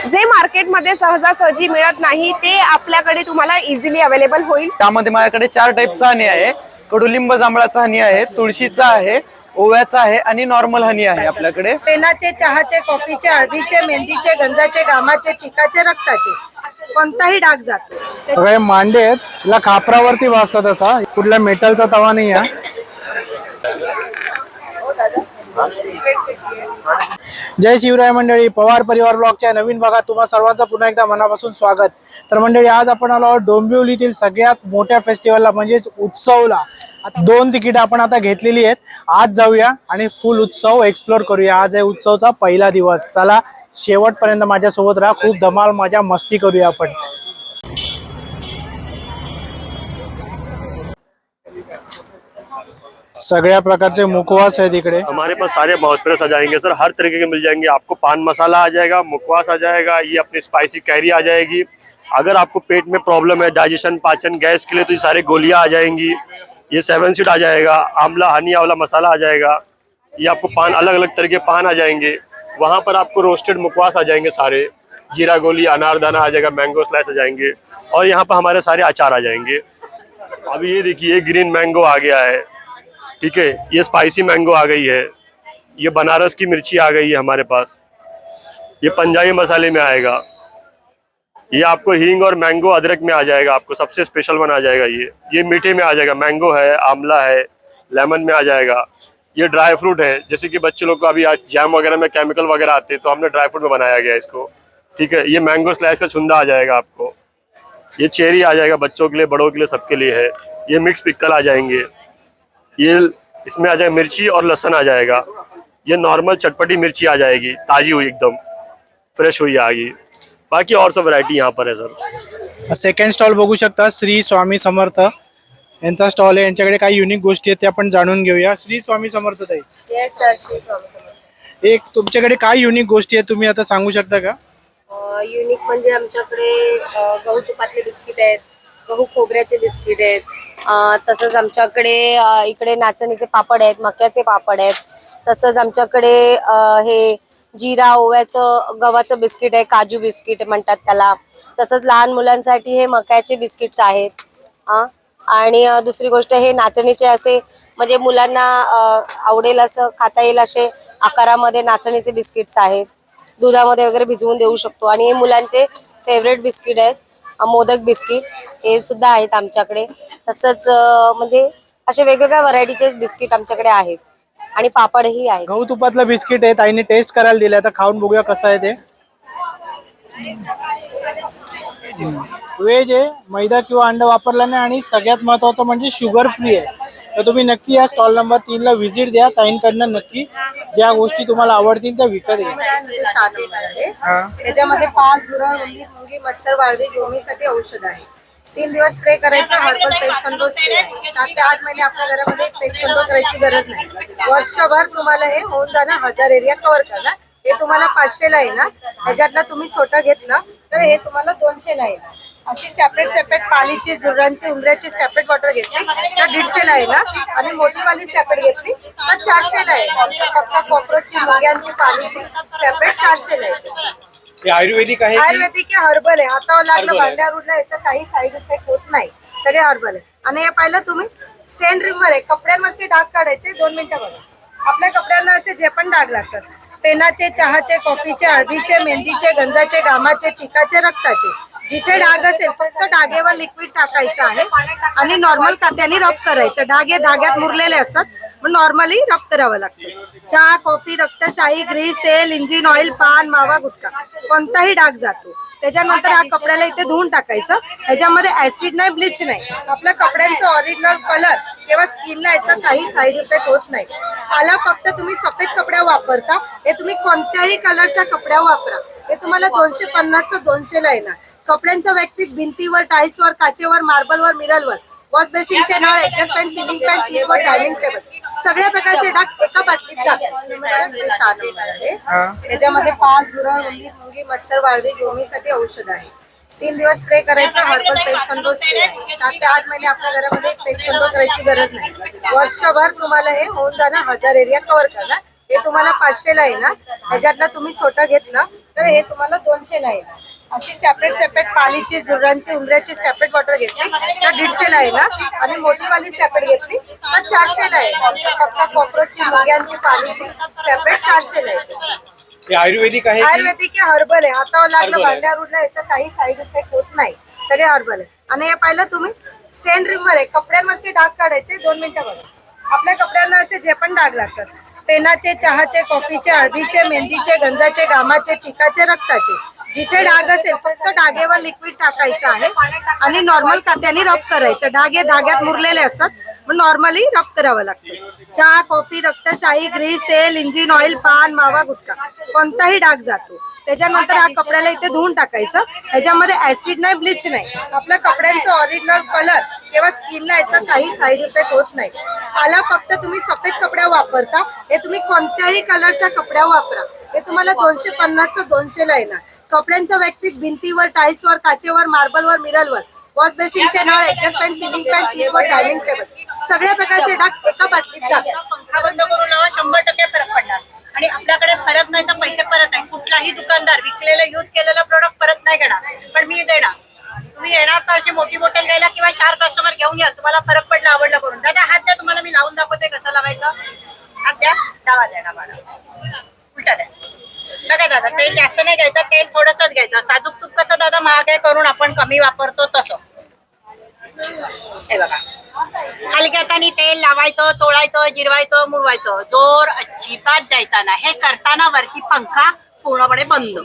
जे मार्केटमध्ये सहजासहजी मिळत नाही ते आपल्याकडे तुम्हाला इझिली अवेलेबल होईल। त्यामध्ये माझ्याकडे 4 टाईपचा हनी आहे। कडुलिंब जांभळाचा हनी आहे, तुळशीचा आहे, ओव्याचा आहे आणि नॉर्मल हनी आहे आपल्याकडे। पेनाचे, चहाचे, कॉफीचे, हळदीचे, मेहंदीचे, गंधाचे, घामाचे, चिकाचे, रक्ताचे कोणताही डाग जातो। सगळे मांडे आहेत, तिला खापरावरती भाजतात, असा कुठला मेटलचा तवा नाही आहे। जय शिवराय मंडळी, पवार परिवार ब्लॉगच्या नवीन भागात तुम्हा सर्वांचं पुन्हा एकदा मनापासून स्वागत। तर मंडळी, आज आपण आलो आहोत डोंबिवलीतील सगळ्यात मोठ्या फेस्टिवलला म्हणजेच उत्सवला। आता 2 तिकीट आपण आता घेतलेली आहेत। आज जाऊया आणि फुल उत्सव एक्सप्लोर करूया। आज आहे उत्सवचा पहिला दिवस। चला शेवटपर्यंत माझ्यासोबत राहा, खूप धमाल मजा मस्ती करूया आपण। सगळ्या प्रकारचे मुखवास आहेत इकडे। हमारे पास सारे बहुत तरह सजाएंगे सर, हर तरीके के मिल जाएंगे आपको। पान मसाला आ जाएगा, मुखवास आ जाएगा, ये अपनी स्पाइसी कैरी आ जाएगी। अगर आपको पेट में प्रॉब्लम है, डाइजेशन, पाचन, गैस के लिए, तो ये सारे गोलियां आ जाएंगी। ये 7 सीड आ जाएगा, आंवला हनी आंवला मसाला आ जाएगा। ये आपको पान, अलग अलग तरह के पान आ जाएंगे। वहाँ पर आपको रोस्टेड मुखवास आ जाएंगे सारे, जीरा गोली, अनारदाना आ जाएगा, मैंगो स्लाइस आ जाएंगे। और यहाँ पर हमारे सारे अचार आ जाएंगे। अभी ये देखिए, ग्रीन मैंगो आ गया है, ठीक है। ये स्पाइसी मैंगो आ गई है, ये बनारस की मिर्ची आ गई है हमारे पास, ये पंजाबी मसाले में आएगा, ये आपको हींग और मैंगो अदरक में आ जाएगा, आपको सबसे स्पेशल बना जाएगा। ये मीठे में आ जाएगा, मैंगो है, आंवला है, लेमन में आ जाएगा। ये ड्राई फ्रूट है, जैसे कि बच्चे लोग को अभी जैम वगैरह में केमिकल वगैरह आते हैं, तो हमने ड्राई फ्रूट में बनाया गया इसको, ठीक है। ये मैंगो स्लाइस का छुंदा आ जाएगा आपको। ये चेरी आ जाएगा, बच्चों के लिए, बड़ों के लिए, सबके लिए है। ये मिक्स पिक्कल आ जाएंगे। ये इसमें आ जाएगा मिर्ची और लहसुन आ जाएगा। ये नॉर्मल चटपटी मिर्ची आ जाएगी, ताजी हुई, एकदम फ्रेश हुई आ गई। बाकी और सब वैरायटी यहाँ पर है सर। सेकंड स्टॉल बघू शकता, श्री स्वामी समर्थ यांचा स्टॉल आहे। यांच्याकडे काही युनिक गोष्टी आहेत ते आपण जाणून घेऊया। श्री स्वामी समर्थ ताई। Yes sir, Shri Swami Samarth. एक तुमच्याकडे काय युनिक गोष्टी आहेत तुम्ही आता सांगू शकता का? युनिक म्हणजे आमच्याकडे गहू तुपातले बिस्किट आहेत, गहू खोबऱ्याचे बिस्किट आहेत, तसंच आमच्याकडे इकडे नाचणीचे पापड आहेत, मक्याचे पापड आहेत, तसंच आमच्याकडे हे जिरा ओव्याचं गव्हाचं बिस्किट आहे, काजू बिस्किट म्हणतात त्याला। तसंच लहान मुलांसाठी हे मक्याचे बिस्किट्स आहेत। आणि दुसरी गोष्ट, हे नाचणीचे असे म्हणजे मुलांना आवडेल असं खाता येईल असे आकारामध्ये नाचणीचे बिस्किट्स आहेत, दुधामध्ये वगैरे भिजवून देऊ शकतो। आणि हे मुलांचे फेवरेट बिस्किट आहेत, मोदक बिस्किट, हे सुद्धा आहेत आमच्याकडे। तसंच म्हणजे असे वेगवेगळ्या व्हरायटीचे बिस्किट आमच्याकडे आहेत आणि पापडही आहेत। गहू तुपातलं बिस्किट आहे, ताईने टेस्ट करायला दिलं, आता खाऊन बघूया कसं आहे ते। व्हेज आहे, मैदा किंवा अंड वापरला नाही आणि सगळ्यात महत्त्वाचं म्हणजे शुगर फ्री आहे। तर तुम्ही नक्की या स्टॉल नंबर 3 ला व्हिजिट द्या। ताईंकडनं नक्की ज्या गोष्टी तुम्हाला आवडतील त्या विकत घ्या। त्याच्यामध्ये पाच, झुरळ, उंदीर, मुंगी, मच्छर, वाळवी, गोमीसाठी औषध आहे। 3 दिवस स्प्रे करायचं, हर्बल पेस्ट कंट्रोल स्प्रे आहे। 7 ते 8 महिने आपल्या घरामध्ये पेस्ट कंट्रोल करायची गरज नाही। वर्षभर तुम्हाला हे होऊन जाणार, 1000 एरिया कव्हर करणार। हे तुम्हाला 500 ला येणार, ह्याच्यातला तुम्ही छोटं घेतलं तर हे तुम्हाला 200 ला येणार। अशी सेपरेट पालीची, झुरळांची, उंदराची सेपरेट बॉटल घेतली तर 150 ला येणार, आणि मोठीवाली सेपरेट घेतली तर 400 ला येणार। फक्त कॉक्रोचची, मुंग्यांची, पालीची सेपरेट 400 ला येते। आयुर्वेदिक आहे, आयुर्वेदिक आहे, हर्बल आहे। हातावर लागलं, भांड्यावर उडलं, याचा काही साईड इफेक्ट होत नाही, सगळे हर्बल आहे। आणि हे पाहिलं तुम्ही, स्टेन रिमूव्हर आहे, कपड्यांवरचे डाग काढायचे 2 मिनिटं बघा। आपल्या कपड्यांना असे जे पण डाग लागतात, पेनाचे, चहाचे, कॉफीचे, हळदीचे, मेहंदीचे, गंधाचे, घामाचे, चिकाचे, रक्ताचे, जिथे डाग असेल फक्त डागेवर लिक्विड टाकायचं आहे आणि नॉर्मल कात्याने रब करायचं। डाग हे धाग्यात मुरलेले असतात, पण नॉर्मली रब करावं लागतं। चहा, कॉफी, रक्तशाही, ग्रीस, तेल, इंजिन ऑइल, पान, मावा, गुटखा कोणताही डाग जातो। त्याच्यानंतर हा कपड्याला इथे धुवून टाकायचं। ह्याच्यामध्ये ऍसिड नाही, ब्लीच नाही, आपल्या कपड्यांचं ओरिजिनल कलर किंवा स्किनला याचा काही साईड इफेक्ट होत नाही। आला फक्त तुम्ही सफेद कपड्या वापरता, हे तुम्ही कोणत्याही कलरचा कपड्या वापरा, हे तुम्हाला 250 200 ला येणार। कपड्यांचं वैयक्तिक भिंतीवर, टाईल्सवर, काचेवर, मार्बलवर, मिररवर, वॉश बेसिनचे नळ, adjust fan, ceiling fan, slipper, dining table, सगळ्या प्रकारचे डाग एका बाटलीत जातात। त्याच्यामध्ये पाच, झुरळ, उंदीर, मुंगी, मच्छर, वाळवी, गोमीसाठी औषध आहे। 3 दिवस स्प्रे करायचं, हर्बल पेस्ट कंट्रोल स्प्रे आहे। 7 ते 8 महिने आपल्या घरामध्ये पेस्ट कंट्रोल करायची गरज नाही। वर्षभर तुम्हाला हे होऊन जाणार, 1000 एरिया कव्हर करणार। हे तुम्हाला 500 ला येणार, ह्याच्यातला तुम्ही छोटं घेतलं तर हे तुम्हाला 200 ला येणार. अशी सेपरेट पालीची, जुर्रांची, उंदऱ्याची सेपरेट बॉटल घेतली तर 150 ला येणार आणि मोठीवाली सेपरेट घेतली तर 400 ला येणार. फक्त कॉक्रोचची, मुंग्यांची, पालीची सेपरेट 400 ला येते. हे आयुर्वेदिक आहे की आयुर्वेदिक आहे, हर्बल आहे. हातावर लागलं, भांड्यावर उडलं, याचा काही साईड इफेक्ट होत नाही. सगळे हर्बल आहे. आणि हे पाहिलं तुम्ही स्टेन रिमूव्हर आहे. कपड्यांवरचे डाग काढायचे 2 मिनिटं बघा. आपल्या कपड्यांना असे जे पण डाग लागतात, पेनाचे, चहाचे, कॉफीचे, हळदीचे, मेहंदीचे, गंजाचे, घामाचे, चिकाचे, रक्ताचे, जिथे डाग असेल फक्त डागेवर लिक्विड टाकायचं आहे आणि नॉर्मल कात्याने रब करायचं. डाग हे धाग्यात मुरलेले असतात, मग नॉर्मली रब करावं लागतं. चहा, कॉफी, रक्तशाही, ग्रीस, तेल, इंजिन ऑइल, पान, मावा, गुटखा कोणताही डाग जातो. त्याच्यानंतर हा कपड्याला इथे धुवून टाकायचं. ह्याच्यामध्ये ऍसिड नाही, ब्लीच नाही. आपल्या कपड्यांचं ओरिजिनल कलर किंवा स्किनला याचा काही साईड इफेक्ट होत नाही. आला फक्त तुम्ही सफेद कपड्या वापरता, हे तुम्ही कोणत्याही कलरचा कपड्या वापरा. हे तुम्हाला 250 200 ला येणार. कपड्यांचं वैयक्तिक भिंतीवर, टाईल्सवर, काचेवर, मार्बलवर, मिररवर, वॉश बेसिनचे नळ, exhaust fan, ceiling fan, slipper, dining table, सगळ्या प्रकारचे डाग एका बाटलीत जातात. पंखा बंद करून लावा, 100% फरक पडणार. आणि आपल्याकडे फरक नाही तर पैसे परत आहे. कुठलाही दुकानदार विकलेलं यूज केलेलं प्रोडक्ट परत नाही घेणार, पण मी देणार. तुम्ही येणार तर अशी मोठी बॉटल घ्यायला किंवा 4 कस्टमर घेऊन या. तुम्हाला फरक पडला, आवडला करून. दादा हात द्या, तुम्हाला मी लावून दाखवते कसं लावायचं. हात द्या, डावा द्या, डावा उलटा द्या. बघा दादा, तेल जास्त नाही घ्यायचं, तेल थोडंसंच घ्यायचं. साजूक तूप कसं दादा महाग आहे करून आपण कमी वापरतो तसं. हे बघा, हलक्या हाताने तेल लावायचं, चोळायचं, जिरवायचं, मुरवायचं. जोर अजिबात द्यायचा ना. हे करताना वरती पंखा पूर्णपणे बंद.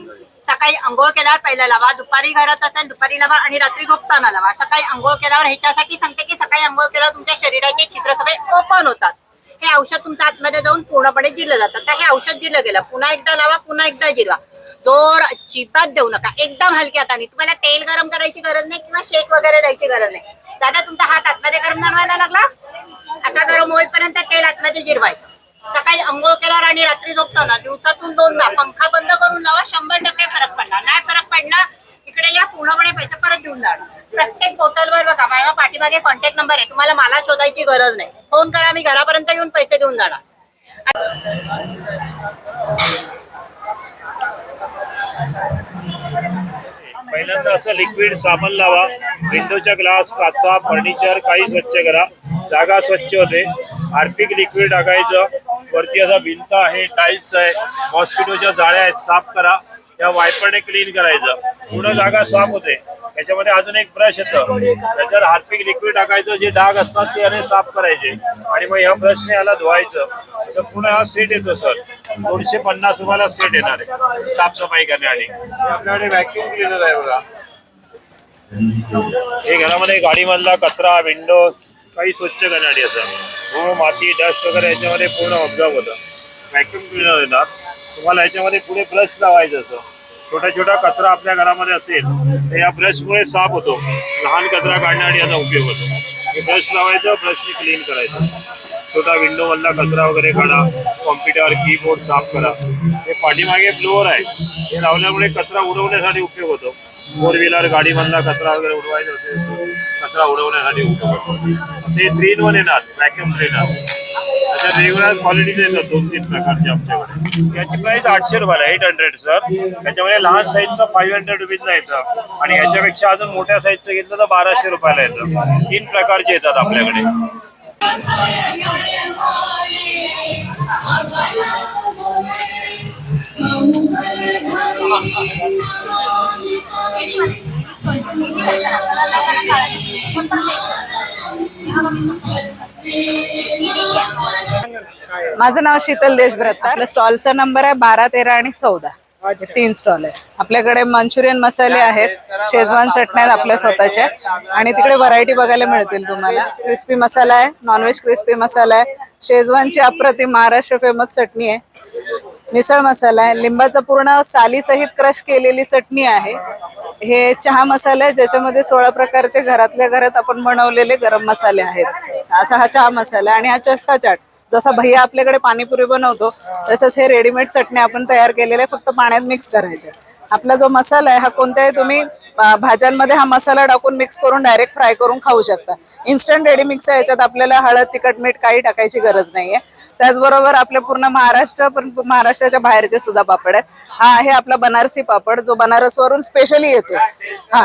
सकाळी आंघोळ केल्यावर पहिला लावा, दुपारी घरात असेल दुपारी लावा आणि रात्री झोपताना लावा. सकाळी आंघोळ केल्यावर ह्याच्यासाठी सांगते की सकाळी आंघोळ केल्यावर तुमच्या शरीराचे छिद्र सगळे ओपन होतात. हे औषध तुमच्या आतमध्ये जाऊन पूर्णपणे जिरलं जातं. तर हे औषध जिरलं गेलं, पुन्हा एकदा लावा, पुन्हा एकदा जिरवा. जोर अजिबात देऊ नका, एकदम हलक्या हाताने. तुम्हाला तेल गरम करायची गरज नाही किंवा शेक वगैरे द्यायची गरज नाही. दादा तुमचा हात आतमध्ये गरम जाणवायला लागला, असा गरम होईपर्यंत तेल आतमध्ये जिरवायचं. सकाळी अंघोळ केल्यावर आणि रात्री झोपताना दिवसातून 2दा पंखा बंद करून लावा. 100% फरक पडणार. नाही फरक पडला इकडे या, पूर्णपणे पैसे परत देऊन जाणार. प्रत्येक पोर्टलवर बघा, माझ्या पाठीमागे कॉन्टॅक्ट नंबर आहे. तुम्हाला मला शोधायची गरज नाही. फोन करा, मी घरापर्यंत येऊन पैसे देऊन जाणार. पहिल्यांदा असं लिक्विड साबण लावा. विंडोच्या ग्लास, काचा, फर्निचर काही स्वच्छ करा. जागा स्वच्छ होते. हार्पिक लिक्विड टाकायचं. वरती असा भिंत आहे, टाईल्स आहे, मॉस्किटोच्या जाळ्या आहेत, साफ करा. त्या वायपरने क्लीन करायचं. पूर्ण जागा साफ होते. त्याच्यामध्ये अजून एक ब्रश येतं, त्याच्यावर हार्पिक लिक्विड टाकायचं. जे डाग असतात ते याने साफ करायचे आणि मग ह्या ब्रशने याला धुवायचं. तर पूर्ण हा सेट येतो सर. 250 रुपयाला सेट येणार आहे साफसफाई करण्यासाठी. आपल्याकडे व्हॅक्युम क्लिनर आहे बघा. हे घरामध्ये गाडीमधला कचरा, विंडोज काही स्वच्छ करण्यासाठी असं. धूळ, माती, डस्ट वगैरे याच्यामध्ये पूर्ण ऑब्झर्व होतं. व्हॅक्युम क्लिनर येणार. तुम्हाला याच्यामध्ये पुढे ब्रश लावायचं असं. छोटा छोटा कचरा आपल्या घरामध्ये असेल तर या ब्रशमुळे साफ होतो. लहान कचरा काढण्यासाठी याचा उपयोग होतो. हे ब्रश लावायचं, ब्रशने क्लीन करायचं. छोटा विंडो मधला कचरा वगैरे काढा. कॉम्प्युटर, कीबोर्ड साफ करा. हे पाठीमागे फ्लोअर आहे, हे लावल्यामुळे कचरा उडवण्यासाठी उपयोग होतो. 4 व्हीलर गाडीमधला कचरा वगैरे उडवायचा असेल, कचरा उडवण्यासाठी उपयोग होतो. ते 3 in 1 येणार व्हॅक्युम क्लीनर. त्याच्या वेगवेगळ्या क्वालिटीचे येतात 2-3 प्रकारचे आमच्याकडे. याची प्राइस 800 रुपयाला, 800 सर. त्याच्यामध्ये लहान साईजचं 500 रुपीजला येतं आणि ह्याच्यापेक्षा अजून मोठ्या साईजचं घेतलं तर 1200 रुपयाला येतं. 3 प्रकारचे येतात आपल्याकडे. माझं नाव शीतल देशभ्रता. आपल्या स्टॉलचा नंबर आहे 12, 13 आणि 14. 3 स्टॉल आहे. आपल्याकडे मंचुरियन मसाले आहेत, शेजवान चटण्या आहेत आपल्या स्वतःच्या, आणि तिकडे व्हरायटी बघायला मिळतील तुम्हाला. क्रिस्पी मसाला आहे, नॉनव्हेज क्रिस्पी मसाला आहे, शेजवानची अप्रतिम महाराष्ट्र फेमस चटणी आहे, मिसळ मसाला आहे, लिंबाचा पूर्ण सालीसहित क्रश केलेली चटणी आहे, हे चहा मसाला आहे ज्याच्यामध्ये 16 प्रकारचे घरातल्या घरात आपण बनवलेले गरम मसाले आहेत. असा हा चहा मसाला आहे. आणि हा चस्का चाट, जसा भैया आपल्याकडे पाणीपुरी बनवतो तसंच हे रेडीमेड चटणी आपण तयार केलेले, फक्त पाण्यात मिक्स करायचे. आपला जो मसाला आहे हा कोणताही तुम्ही भाज्यांमध्ये हा मसाला टाकून मिक्स करून डायरेक्ट फ्राय करून खाऊ शकता. इन्स्टंट रेडी मिक्स आहे, याच्यात आपल्याला हळद तिखट मीठ काही टाकायची गरज नाहीये. त्याचबरोबर आपले पूर्ण महाराष्ट्र पण महाराष्ट्राच्या बाहेरचे सुद्धा पापड आहेत. हा आहे आपला बनारसी पापड, जो बनारसवरून स्पेशली येतो. हा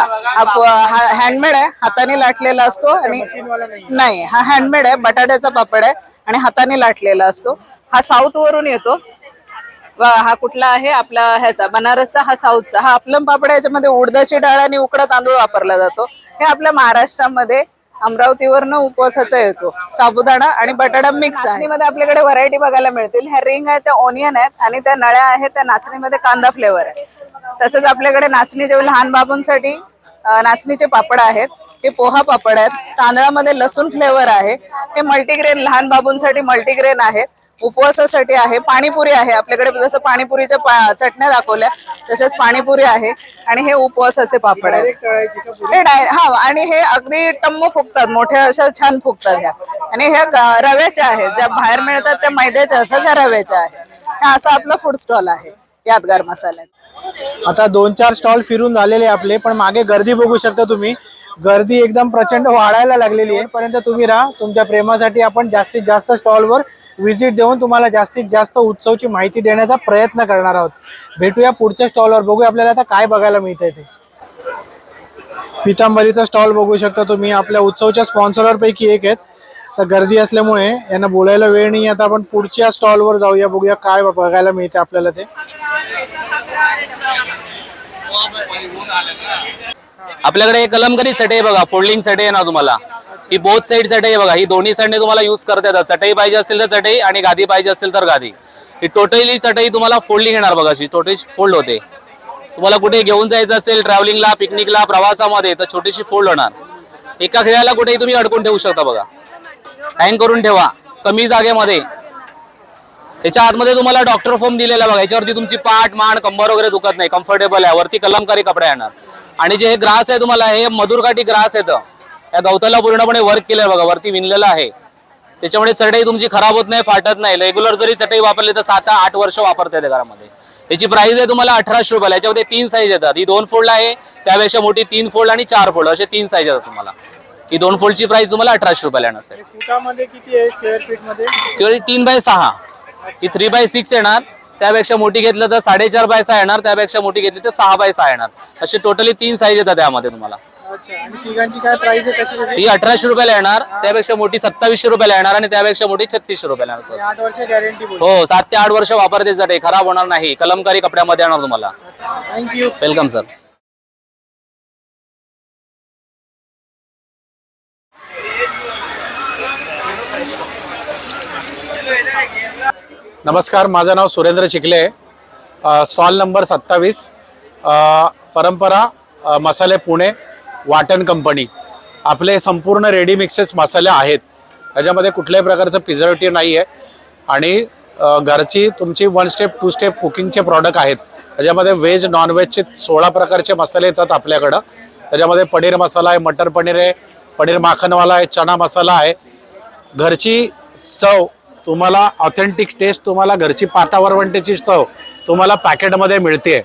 हँडमेड आहे, हाताने लाटलेला असतो. आणि नाही, हा हँडमेड आहे, बटाट्याचा पापड आहे आणि हाताने लाटलेला असतो. हा साऊथ वरून येतो. हा कुठला आहे आपला ह्याचा बनारसचा, हा साऊथचा. हा आपलम पापड आहे, याच्यामध्ये उडदाची डाळ आणि उकडा तांदूळ वापरला जातो. हे आपल्या महाराष्ट्रामध्ये अमरावतीवरनं उपवासाचा येतो. साबुदाणा आणि बटाटा मिक्स आहे. नाचणीमध्ये आपल्याकडे व्हरायटी बघायला मिळतील. ह्या रिंग आहेत त्या ओनियन आहेत आणि त्या नळ्या आहेत त्या नाचणीमध्ये कांदा फ्लेवर आहे. तसेच आपल्याकडे नाचणीचे लहान बाबूंसाठी नाचणीचे पापड आहेत. हे पोहा पापड आहेत, तांदळामध्ये लसूण फ्लेवर आहे. हे मल्टीग्रेन लहान बाबूंसाठी मल्टीग्रेन आहेत. उपवासासाठी आहे. पाणीपुरी आहे आपल्याकडे, जसं पाणीपुरीच्या चटण्या दाखवल्या तसेच पाणीपुरी आहे. आणि हे उपवासाचे पापड आहेत. हे हा, आणि हे अगदी टम्म फुगतात, मोठ्या अशा छान फुगतात ह्या. आणि ह्या रव्याच्या आहेत, ज्या बाहेर मिळतात त्या मैद्याच्या असतात, ह्या रव्याच्या आहेत. हा असा आपला फूड स्टॉल आहे यादगार मसाल्याचा. आता 2-4 स्टॉल फिरून झालेले आपले, पण मागे गर्दी बघू शकता तुम्ही. गर्दी एकदम प्रचंड वाढायला लागलेली आहे. पर्यंत तुम्ही राहा. तुमच्या प्रेमासाठी आपण जास्तीत जास्त स्टॉलवर व्हिजिट देऊन तुम्हाला जास्तीत जास्त उत्सवची माहिती देण्याचा प्रयत्न करणार आहोत. भेटूया पुढच्या स्टॉलवर, बघूया आपल्याला आता काय बघायला मिळतंय ते. पितांबरीचा स्टॉल बघू शकता तुम्ही, आपल्या उत्सवच्या स्पॉन्सरर पैकी एक आहेत. तर गर्दी असल्यामुळे यांना बोलायला वेळ नाही. आता आपण पुढच्या स्टॉलवर जाऊया, बघूया काय बघायला मिळते आपल्याला ते. आपल्याकडे कलमकारी चटई बघा, फोल्डिंग चटई आहे ना तुम्हाला, ही बोथ साइड चटई आहे बघा. ही दोन्ही साइडने तुम्हाला यूज करता येतात. चटई पाहिजे असेल तर चटई आणि गादी पाहिजे असेल तर गादी. ही टोटली चटई तुम्हाला फोल्डिंग येणार बघा, अशी टोटली फोल्ड होते. तुम्हाला कुठे घेऊन जायचं असेल ट्रॅव्हलिंगला, पिकनिकला, प्रवासामध्ये, तर छोटीशी फोल्ड होणार. एका खेळाला कुठेही तुम्ही अडकून ठेवू शकता बघा. हँग करून ठेवा कमी जागेमध्ये. याच्या आतमध्ये तुम्हाला डॉक्टर फोम दिलेला बघा. याच्यावरती तुमची पाठ मान कंबर वगैरे दुखत नाही, कम्फर्टेबल आहे. वरती कलमकारी कपडा येणार. आणि जे हे ग्रास आहे तुम्हाला, हे मधुरकाठी ग्रास येतं. या गवताला पूर्णपणे वर्क केलंय बघा, वरती विणलेलं आहे. त्याच्यामुळे चटई तुमची खराब होत नाही, फाटत नाही. रेग्युलर जरी चटई वापरली तर 7-8 वर्ष वापरता येते घरामध्ये. याची प्राइस आहे तुम्हाला 1800 रुपयाला. याच्यामध्ये 3 साईज येतात. ही 2 फोल्ड आहे, त्यापेक्षा मोठी 3 फोल्ड आणि 4 फोल्ड असे 3 साईज येतात तुम्हाला. ही 2 फोल्डची प्राइस तुम्हाला 1800 रुपयाला येणार असेल. फुटामध्ये किती आहे स्क्वेअर फीट मध्ये? Square 3x6. ही 3x6 येणार. त्यापेक्षा मोठी घेतलं तर 4.5x6 येणार. त्यापेक्षा मोठी घेतली तर 6x6 येणार. असे टोटली 3 साईज येतात त्यामध्ये तुम्हाला. अच्छा, आणि तिघांची काय प्राइस आहे कशी? ही 1800 रुपयाला येणार. त्यापेक्षा मोठी 2700 रुपयाला येणार आणि त्यापेक्षा मोठी 3600 रुपयाला येणार. 8 वर्ष गॅरंटी. हो, 7 ते 8 वर्ष वापरते चटई, खराब होणार नाही. कलमकारी कपड्यामध्ये येणार तुम्हाला. थँक्यू. Welcome sir. नमस्कार, माझं नाव सुरेंद्र चिखले. स्टॉल नंबर 27, परंपरा मसाले पुणे, वाटण कंपनी. आपले संपूर्ण रेडी मिक्सेस मसाले आहेत. त्याच्यामध्ये कुठल्याही प्रकारचं प्रिझर्वेटिव्ह नाही आहे आणि घरची तुमची 1 स्टेप 2 स्टेप कुकिंगचे प्रॉडक्ट आहेत. त्याच्यामध्ये व्हेज नॉन व्हेजचे 16 प्रकारचे मसाले येतात आपल्याकडं. त्याच्यामध्ये पनीर मसाला आहे, मटर पनीर आहे, पनीर माखनवाला आहे, चना मसाला आहे. घरची चव तुम्हाला, ऑथेंटिक टेस्ट तुम्हाला, घरची पाटावरवंटीची चव तुम्हाला पॅकेटमध्ये मिळते.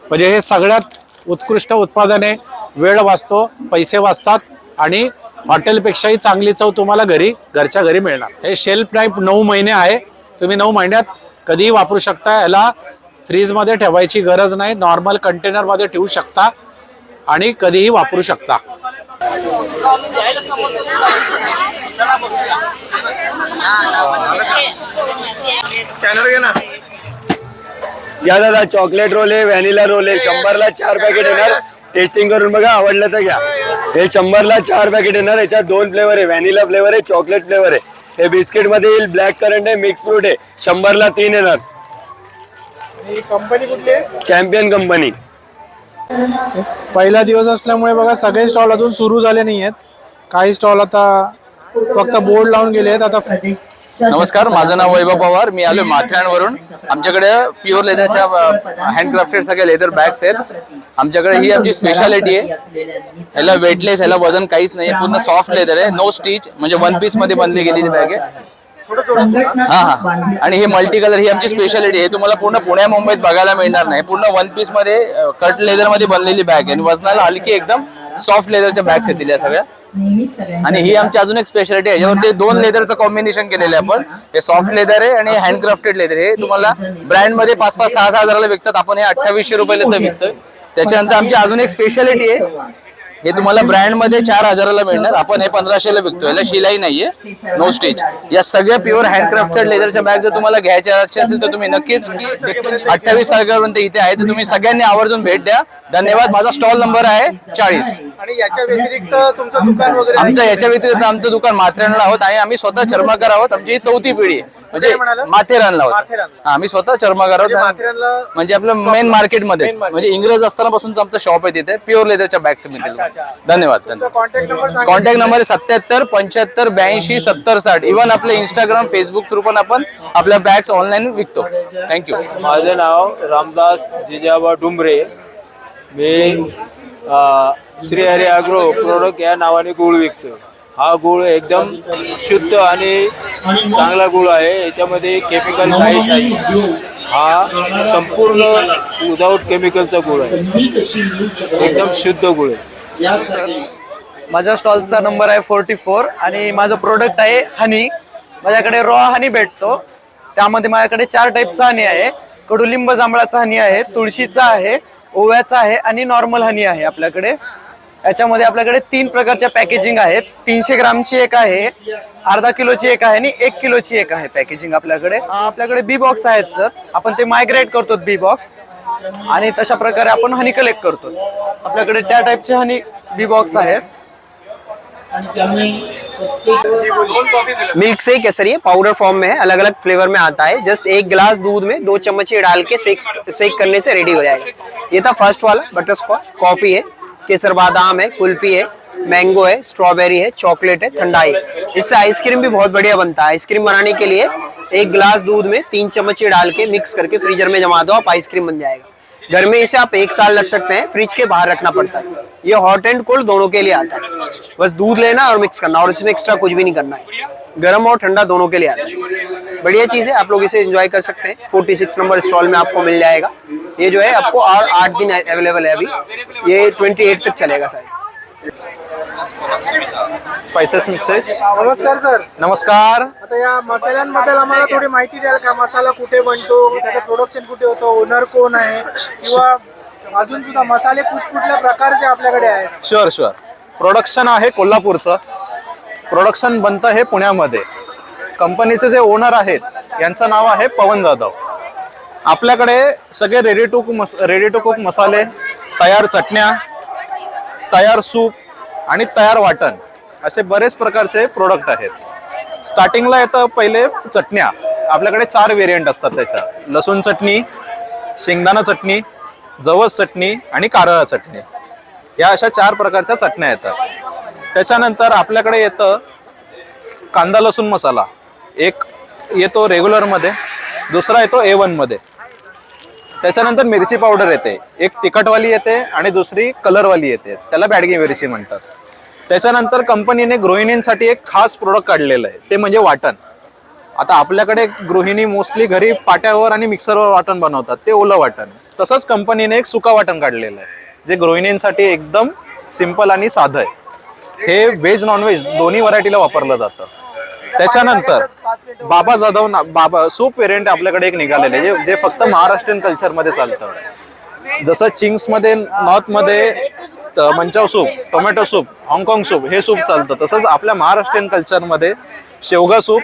म्हणजे हे सगळ्यात उत्कृष्ट उत्पादने, वेळ वाचतो, पैसे वाचतात आणि हॉटेलपेक्षाही चांगली चव तुम्हाला घरच्या घरी मिळणार. हे शेल्फ टाईप 9 महिने आहे. तुम्ही 9 महिन्यात कधीही वापरू शकता. याला फ्रीजमध्ये ठेवायची गरज नाही, नॉर्मल कंटेनरमध्ये ठेवू शकता आणि कधीही वापरू शकता. स्कॅनर घे ना. या दादा, चॉकलेट रोल आहे, व्हॅनिला रोल आहे. 100ला 4 पॅकेट येणार. टेस्टिंग करून बघा, आवडलं तर घ्या. हे 100ला 4 पॅकेट येणार. याच्यात 2 फ्लेवर आहे, व्हॅनिला फ्लेवर आहे, चॉकलेट फ्लेवर आहे. हे बिस्किट मध्ये येईल, ब्लॅक करंट आहे, मिक्स फ्रूट आहे. 100ला 3 येणार. कंपनी कुठली आहे? Champion company. पहिला दिवस असल्यामुळे बघा सगळे स्टॉल अजून सुरू झाले नाही आहेत. काही स्टॉल आता फक्त बोर्ड लावून गेले आहेत. आता नमस्कार, माझं नाव वैभव पवार. मी आलोय माथेरानवरून. आमच्याकडे प्युअर लेदरच्या हँडक्राफ्टेड सगळे लेदर बॅग्स आहेत. आमच्याकडे ही आमची स्पेशालिटी आहे. ह्याला वेटलेस, ह्याला वजन काहीच नाही, पूर्ण सॉफ्ट लेदर आहे, नो स्टिच, म्हणजे 1 पीस मध्ये बनली गेलेली बॅग आहे. हा हा आणि हे मल्टी कलर ही आमची स्पेशालिटी आहे. तुम्हाला पूर्ण पुण्या मुंबईत बघायला मिळणार नाही. पूर्ण वन पीस मध्ये कट लेदर मध्ये बनलेली बॅग आहे आणि वजनाला हलकी एकदम सॉफ्ट लेदरच्या बॅग्स येतील या सगळ्या. आणि ही आमची अजून एक स्पेशालिटी आहे, याच्यावरती 2 लेदरचं कॉम्बिनेशन केलेलं आहे आपण. हे सॉफ्ट लेदर आहे आणि हँडक्राफ्टेड लेदर आहे. तुम्हाला ब्रँड मध्ये 5-5, 6-6 हजाराला विकतात, आपण हे 2800 रुपयाला तर विकतोय. त्याच्यानंतर आमची अजून एक स्पेशालिटी आहे, हे तुम्हाला ब्रँड मध्ये 4000ला मिळणार, आपण हे 1500ला विकतोय. याला शिलाई नाहीये, नो स्टिच. या सगळ्या प्युअर हँडक्राफ्टेड लेदरच्या बॅग जर तुम्हाला घ्यायच्या असेल तर तुम्ही नक्कीच 28 तारखेपर्यंत इथे आहे, तर तुम्ही सगळ्यांनी आवर्जून भेट द्या. धन्यवाद. माझा स्टॉल नंबर आहे 40. आणि याच्या व्यतिरिक्त तुमचं दुकान वगैरे आमचं याच्या व्यतिरिक्त आमचं दुकान माथेरानला आहोत आणि आम्ही स्वतः चर्मकार आहोत. आमची ही 4थी पिढी आहे. म्हणजे माथेरानला आहोत. आम्ही स्वतः चर्मकार आहोत, म्हणजे आपलं मेन मार्केटमध्ये, म्हणजे इंग्रज असतानापासूनच आमचं शॉप आहे तिथे. प्युअर लेदरच्या बॅग्स मिळतील. धन्यवाद. कॉन्टॅक्ट नंबर आहे 77 75 82 70 60. इव्हन आपले इंस्टाग्राम फेसबुक थ्रू पण आपण आपल्या बॅग्स ऑनलाईन विकतो. थँक्यू. माझं नाव रामदास जिजाबा डुंबरे. मी श्री हरी ॲग्रो प्रोडक्ट या नावाने गूळ विकतो. हा गूळ एकदम शुद्ध आणि चांगला गूळ आहे. याच्यामध्ये केमिकल काही नाही. हा संपूर्ण विदाउट केमिकलचा गूळ आहे, एकदम शुद्ध गूळ आहे. माझ्या स्टॉलचा नंबर आहे 44 आणि माझं प्रोडक्ट आहे हनी. माझ्याकडे रॉ हनी भेटतो. त्यामध्ये माझ्याकडे 4 टाईपचा हनी आहे. कडुलिंब जांभळाचा हनी आहे, तुळशीचा आहे, ओव्याचा आहे आणि नॉर्मल हनी आहे आपल्याकडे. याच्यामध्ये आपल्याकडे 3 प्रकारच्या पॅकेजिंग आहेत. 300 ग्रामची एक आहे, अर्धा किलोची एक आहे आणि 1 किलोची एक आहे पॅकेजिंग आपल्याकडे. आपल्याकडे बी बॉक्स आहेत सर, आपण ते मायग्रेट करतो बी बॉक्स आणि तशा प्रकारे आपण हनी कलेक्ट करतो. आपल्याकडे त्या टाईपचे हनी बी बॉक्स आहेत. मिल्क शेक है सर, ये पाउडर फॉर्म में है, अलग अलग फ्लेवर में आता है. जस्ट 1 गिलास दूध में 2 चम्मच डाल के शेक करने से रेडी हो जाएगा. ये था फर्स्ट वाला बटर स्कॉच. कॉफी है, केसर बादाम है, कुल्फी है, मैंगो है, स्ट्रॉबेरी है, चॉकलेट है, ठंडाई. इससे आइसक्रीम भी बहुत बढ़िया बनता है. आइसक्रीम बनाने के लिए 1 गिलास दूध में 3 चम्मच डाल के मिक्स करके फ्रीजर में जमा दो, आप आइसक्रीम बन जाएगा. घर में इसे आप 1 साल रख सकते हैं. फ्रिज के बाहर रखना पड़ता है. ये हॉट एंड कोल्ड दोनों के लिए आता है. बस दूध लेना और मिक्स करना और इसमें एक्स्ट्रा कुछ भी नहीं करना है. गर्म और ठंडा दोनों के लिए आता है. बढ़िया चीज़ है, आप लोग इसे एंजॉय कर सकते हैं. 46 नंबर स्टॉल में आपको मिल जाएगा. ये जो है आपको और 8 दिन अवेलेबल है अभी. ये 28 तक चलेगा शायद. Spices mixes. नमस्कार सर. नमस्कार. आता या मसाल्यांबद्दल आम्हाला थोडी माहिती द्याल का? मसाला कुठे बनतो, त्याचं प्रोडक्शन कुठे होतं, ओनर कोण आहे, किंवा अजून सुद्धा मसाले कुठल्या प्रकारचे आपल्याकडे आहेत? शुअर. प्रोडक्शन आहे कोल्हापूरचं. प्रोडक्शन बनतं हे पुण्यामध्ये. कंपनीचे जे ओनर आहेत यांचं नाव आहे पवन जाधव. आपल्याकडे सगळे रेडी टू कुक मसाले, तयार चटण्या, तयार सूप आणि तयार वाटण असे बरेच प्रकारचे प्रोडक्ट आहेत. स्टार्टिंगला येतं पहिले चटण्या. आपल्याकडे 4 व्हेरियंट असतात त्याच्या. लसूण चटणी, शेंगदाणा चटणी, जवस चटणी आणि कारळा चटणी. या अशा 4 प्रकारच्या चटण्या येतात. त्याच्यानंतर आपल्याकडे येतं कांदा लसूण मसाला. एक येतो रेग्युलरमध्ये, दुसरा येतो A1 मध्ये. त्याच्यानंतर मिरची पावडर येते, एक तिखटवाली येते आणि दुसरी कलरवाली येते, त्याला बॅडगी मिरची म्हणतात. त्याच्यानंतर कंपनीने गृहिणींसाठी एक खास प्रोडक्ट काढलेलं आहे, ते म्हणजे वाटण. आता आपल्याकडे गृहिणी मोस्टली घरी पाट्यावर आणि मिक्सरवर वाटण बनवतात, ते ओलं वाटण. तसंच कंपनीने एक सुका वाटण काढलेलं आहे, जे गृहिणींसाठी एकदम सिंपल आणि साधं आहे. हे व्हेज नॉनव्हेज दोन्ही व्हरायटीला वापरलं जातं. त्याच्यानंतर बाबा जाधव बाबा सूप व्हेरियंट आपल्याकडे एक निघालेले आहे, जे फक्त महाराष्ट्रीयन कल्चरमध्ये चालतं. जसं चिंग्समध्ये, नॉर्थमध्ये मंचाव सूप, टोमॅटो सूप, हाँगकाँग सूप हे सूप चालतं, तसंच आपल्या महाराष्ट्रीयन कल्चरमध्ये शेवगा सूप,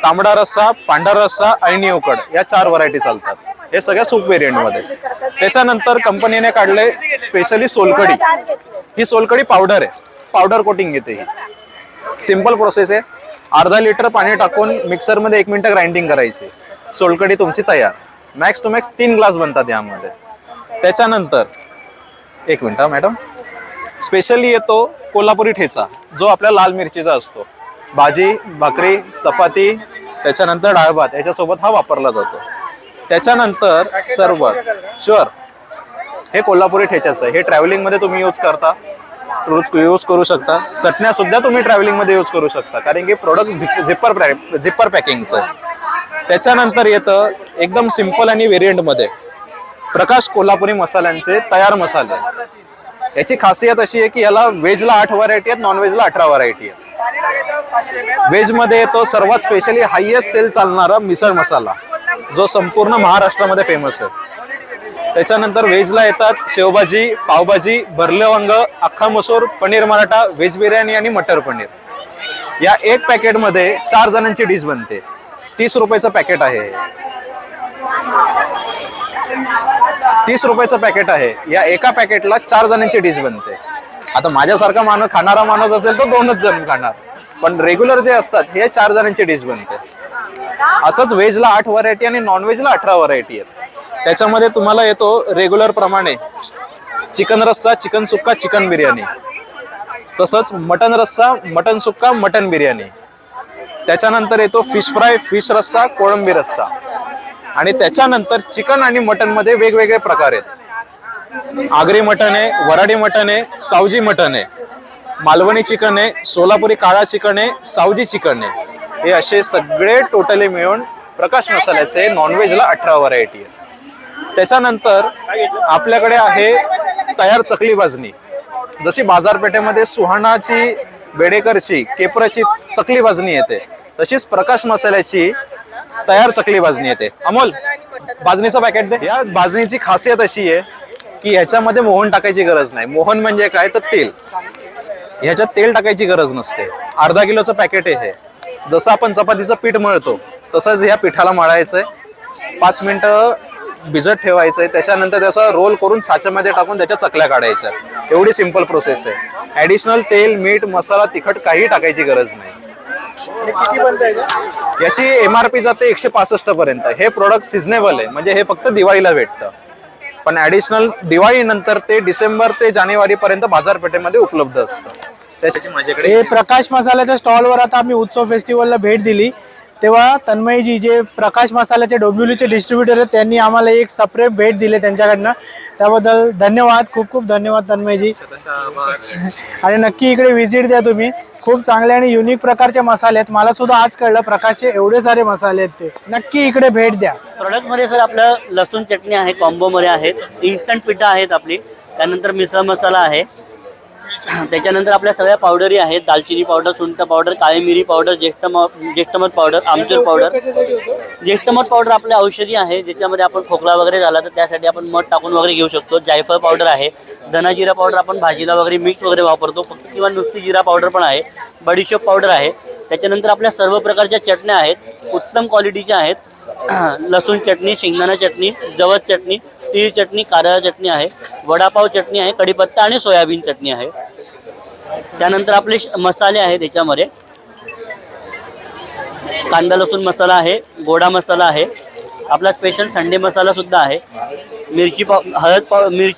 तांबडा रस्सा, पांढरा रस्सा, अळणी उकड या 4 व्हरायटी चालतात. हे सगळ्या सूप व्हेरियंटमध्ये. त्याच्यानंतर कंपनीने काढले स्पेशली सोलकढी. ही सोलकढी पावडर आहे, पावडर कोटिंग येते. ही सिंपल प्रोसेस आहे. अर्धा लिटर पाणी टाकून मिक्सरमध्ये 1 मिनिट ग्राइंडिंग करायची. सोलकढी तुमची तयार. मॅक्स टू मॅक्स 3 ग्लास बनतात यामध्ये. त्याच्यानंतर 1 मिनिट मॅडम, स्पेशली येतो कोल्हापुरी ठेचा, जो आपल्या लाल मिरचीचा असतो. भाजी, भाकरी, चपाती, त्याच्यानंतर डाळ भात याच्यासोबत हा वापरला जातो. त्याच्यानंतर सरबत. शुअर, हे कोल्हापुरी ठेच्याचं आहे. हे ट्रॅव्हलिंगमध्ये तुम्ही यूज करता. रोज यूज करू शकता. चटण्या सुद्धा तुम्ही ट्रॅव्हलिंग मध्ये यूज करू शकता, कारण की प्रोडक्ट झिपर पॅकिंगचं आहे. त्याच्यानंतर येतं एकदम सिंपल आणि व्हेरियंट मध्ये प्रकाश कोल्हापुरी मसाल्यांचे तयार मसाले. याची खासियत अशी आहे की याला व्हेजला 8 व्हरायटी आहेत, नॉन व्हेजला 18 व्हरायटी आहेत. व्हेज मध्ये येतो सर्वात स्पेशली हायएस्ट सेल चालणारा मिसळ मसाला, जो संपूर्ण महाराष्ट्रामध्ये फेमस आहे. त्याच्यानंतर व्हेजला येतात शेवभाजी, पावभाजी, भरले वांग, अख्खा मसूर, पनीर मराठा, व्हेज बिर्याणी आणि मटर पनीर. या एक पॅकेटमध्ये 4 जणांची डिश बनते. 30 रुपयाचं पॅकेट आहे. 30 रुपयाचं पॅकेट आहे. या एका पॅकेटला 4 जणांची डिश बनते. आता माझ्यासारखा खाणारा माणूस असेल तर 2च जण खाणार, पण रेग्युलर जे असतात हे 4 जणांची डिश बनते. असंच व्हेजला 8 व्हरायटी आणि नॉन व्हेजला 18 व्हरायटी आहेत. त्याच्यामध्ये तुम्हाला येतो रेग्युलर प्रमाणे चिकन रस्सा, चिकन सुक्का, चिकन बिर्याणी, तसंच मटन रस्सा, मटन सुक्का, मटन बिर्याणी. त्याच्यानंतर येतो फिश फ्राय, फिश रस्सा, कोळंबी रस्सा. आणि त्याच्यानंतर चिकन आणि मटन मध्ये वेगवेगळे प्रकार आहेत. आगरी मटन आहे, वराडी मटन आहे, सावजी मटन आहे, मालवणी चिकन आहे, सोलापुरी काळा चिकन आहे, सावजी चिकन आहे. हे असे सगळे टोटली मिळून प्रकाश मसाल्याचे नॉनव्हेजला 18 व्हरायटी आहे. त्याच्यानंतर आपल्याकडे आहे तयार चकली भाजणी. जशी बाजारपेठेमध्ये सुहाणाची, बेडेकरची, केपराची चकली भाजणी येते, तशीच प्रकाश मसाल्याची तयार चकली भाजणी येते. अमोल, भाजणीचं पॅकेट दे. या भाजणीची खासियत अशी आहे की ह्याच्यामध्ये मोहन टाकायची गरज नाही. मोहन म्हणजे काय तर तेल. ह्याच्यात तेल टाकायची गरज नसते. अर्धा किलोचं पॅकेट आहे हे. जसं आपण चपातीचं पीठ मळतो तसंच ह्या पिठाला मळायचंय, 5 मिनिटं भिजत ठेवायचंय. त्याच्यानंतर त्याचा रोल करून साच्यामध्ये टाकून त्याच्या चकल्या काढायच्या. एवढी सिंपल प्रोसेस आहे. ऍडिशनल तेल, मीठ, मसाला, तिखट काही टाकायची गरज नाही. किती बनतंय? याची MRP जाते 165 पर्यंत. हे प्रोडक्ट सिजनेबल आहे, म्हणजे हे फक्त दिवाळीला भेटतं, पण ऍडिशनल दिवाळी नंतर ते डिसेंबर ते जानेवारी पर्यंत बाजारपेठेमध्ये उपलब्ध असतं. त्यासाठी माझ्याकडे हे प्रकाश मसाल्याच्या स्टॉलवर आता आम्ही उत्सव फेस्टिवलला भेट दिली, तेव्हा तन्मयजी जे प्रकाश मसाल्याचे डोंबिवलीचे डिस्ट्रीब्युटर आहेत त्यांनी आम्हाला एक सेपरेट भेट दिली त्यांच्याकडनं. त्याबद्दल धन्यवाद, खूप खूप धन्यवाद तन्मयजी. आणि नक्की इकडे व्हिजिट द्या तुम्ही. खूप चांगले आणि युनिक प्रकारचे मसाले आहेत. मला सुद्धा आज कळलं प्रकाशचे एवढे सारे मसाले आहेत ते. नक्की इकडे भेट द्या. प्रोडक्टमध्ये सर आपलं लसूण चटणी आहे, कॉम्बोमध्ये आहेत, इन्स्टंट पिठा आहेत आपली, त्यानंतर मिसळ मसाला आहे, त्याच्यानंतर आपल्या सगळ्या पावडरी आहेत, दालचिनी पावडर, सुंठ पावडर, काळी मिरी पावडर, ज्येष्ठमध पावडर, आमचूर पावडर. ज्येष्ठमध पावडर आपल्या औषधी आहे, ज्याच्यामध्ये आपण खोकला वगैरे झाला तर त्यासाठी आपण मध टाकून वगैरे घेऊ शकतो. जायफळ पावडर आहे, धना जिरा पावडर आपण भाजीला वगैरे मिक्स वगैरे वापरतो फक्त, किंवा नुसती जिरा पावडर पण आहे, बडीशोप पावडर आहे. त्याच्यानंतर आपल्या सर्व प्रकारच्या चटण्या आहेत, उत्तम क्वालिटीच्या आहेत. लसूण चटणी, शेंगदाणा चटणी, जवस चटणी, तीळ चटणी, कारळा चटणी आहे, वडापाव चटणी आहे, कढीपत्ता आणि सोयाबीन चटणी आहे. त्यानंतर आपले मसाले आहेत, त्याच्यामध्ये कांदा लसूण मसाला आहे, गोडा मसाला आहे, आपला स्पेशल संडे मसाला सुद्धा आहे, मिरची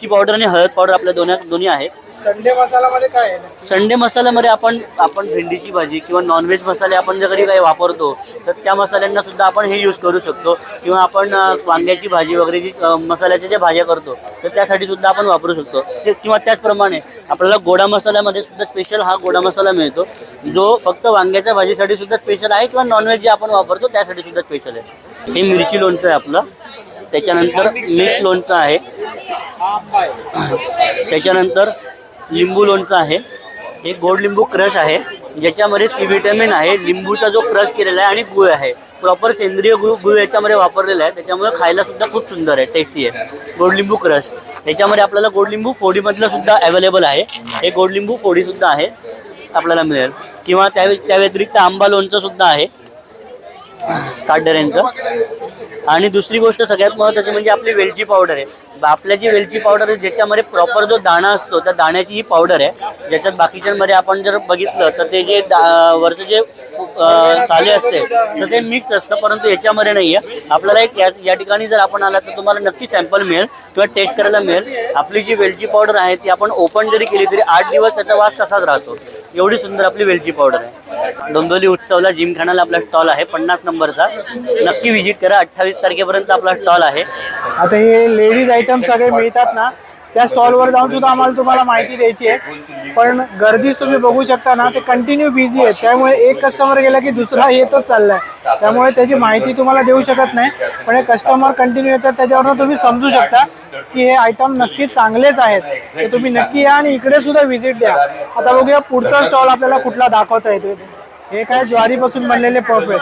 पावडर आणि हळद पावडर आपल्या दोन्ही आहेत. संडे मसाल्यामध्ये काय आहे? संडे मसाल्यामध्ये आपण भेंडीची भाजी किंवा नॉनव्हेज मसाले आपण जर कधी काही वापरतो तर त्या मसाल्यांना सुद्धा आपण हे यूज करू शकतो, किंवा आपण वांग्याची भाजी वगैरे जी मसाल्याच्या ज्या भाज्या करतो तर त्यासाठी सुद्धा आपण वापरू शकतो. किंवा त्याचप्रमाणे आपल्याला गोडा मसाल्यामध्ये सुद्धा स्पेशल हा गोडा मसाला मिळतो, जो फक्त वांग्याच्या भाजीसाठी सुद्धा स्पेशल आहे, किंवा नॉनव्हेज जे आपण वापरतो त्यासाठी सुद्धा स्पेशल आहे. हे मिरची लोणचं आहे आपलं. त्याच्यानंतर मिक्स लोणचं आहे, त्याच्यानंतर लिंबू लोणचं आहे, हे गोड लिंबू क्रश आहे, ज्याच्यामध्ये सी व्हिटॅमिन आहे, लिंबूचा जो क्रश केलेला आहे, आणि गुळ आहे, प्रॉपर सेंद्रिय गुळ याच्यामध्ये वापरलेला आहे, त्याच्यामुळे खायला सुद्धा खूप सुंदर आहे, टेस्टी आहे. गोड लिंबू क्रश, त्याच्यामध्ये आपल्याला गोड लिंबू फोडीमधलं सुद्धा अवेलेबल आहे. हे गोड लिंबू फोडी सुद्धा आहे, आपल्याला मिळेल. किंवा त्या व्यतिरिक्त आंबा लोणचं सुद्धा आहे काटदऱ्यांचं. आणि दुसरी गोष्ट सगळ्यात महत्त्वाची म्हणजे आपली वेलची पावडर आहे. आपल्या जी वेलची पावडर आहे ज्याच्यामध्ये प्रॉपर जो दाणा असतो त्या दाण्याची ही पावडर आहे, ज्याच्यात बाकीच्यांमध्ये आपण जर बघितलं तर ते जे वरचं जे साले असते तर ते मिक्स असतं, परंतु याच्यामध्ये नाही आहे. आपल्याला एक या ठिकाणी जर आपण आला तर तुम्हाला नक्की सॅम्पल मिळेल किंवा टेस्ट करायला मिळेल. आपली जी वेलची पावडर आहे ती आपण ओपन जरी केली तरी 8 दिवस त्याचा वास तसाच राहतो. एवढी सुंदर आपली वेलची पावडर आहे. डोंबिवली उत्सवला जिमखानाला आपला स्टॉल आहे 50 नंबरचा. नक्की व्हिजिट करा. 28 तारखेपर्यंत आपला स्टॉल आहे. आता हे लेडीज आयटम सगळे मिळतात ना, त्या स्टॉलवर जाऊन सुद्धा आम्हाला तुम्हाला माहिती द्यायची आहे, पण गर्दीच तुम्ही बघू शकता ना, ते कंटिन्यू बिझी आहे. त्यामुळे एक कस्टमर गेला की दुसरा येतच चाललाय, त्यामुळे त्याची माहिती तुम्हाला देऊ शकत नाही. पण हे कस्टमर कंटिन्यू येतात, त्याच्यावरून तुम्ही समजू शकता की हे आयटम नक्की चांगलेच आहेत. तर तुम्ही नक्की या आणि इकडे सुद्धा व्हिजिट द्या. आता बघूया पुढचा स्टॉल आपल्याला कुठला दाखवता येतो. हे काय ज्वारीपासून बनलेले पफ आहेत,